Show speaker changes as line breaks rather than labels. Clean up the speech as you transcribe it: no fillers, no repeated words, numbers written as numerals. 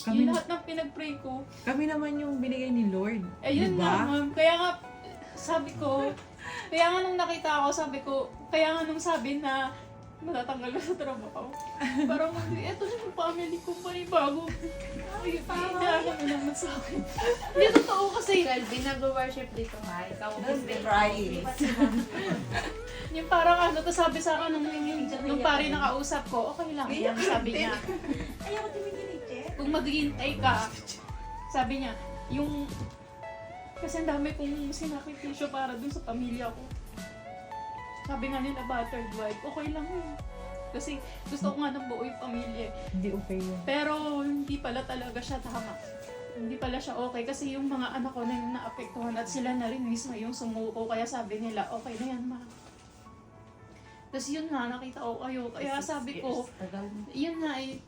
Yung
Kami,
lahat ng pinag-pray ko,
kami naman yung binigay ni Lord.
ayun
Diba?
nga, ma'am. Kaya nga, sabi ko, kaya nga nung nakita ko, sabi ko, kaya nga nung sabi na matatanggal ka sa trabaho. Parang, eto na yung family ko pa rin bago. Ay, inaano mo naman sa akin. Hindi totoo kasi.
Calvin, nag-worship dito ha. Ikaw,
Right.
Yung parang ano, to sabi sa akin nung pari nakausap ko, okay lang yan, sabi niya.
Ayaw ko tumingin eh.
Kung maghihintay ka, sabi niya, yung, kasi ang dami kong sinakripisyo para dun sa pamilya ko. Sabi nga nila, battered wife, okay lang yun. Kasi gusto ko nga ng buo yung pamilya.
Hindi okay yun.
Pero hindi pala talaga siya tama. Hindi pala siya okay kasi yung mga anak ko na yung naapektuhan at sila na rin mismo yung sumuko. Kaya sabi nila, okay na yan, ma. Tapos yun nga, nakita ko kayo. Kaya sabi ko, yun nga eh,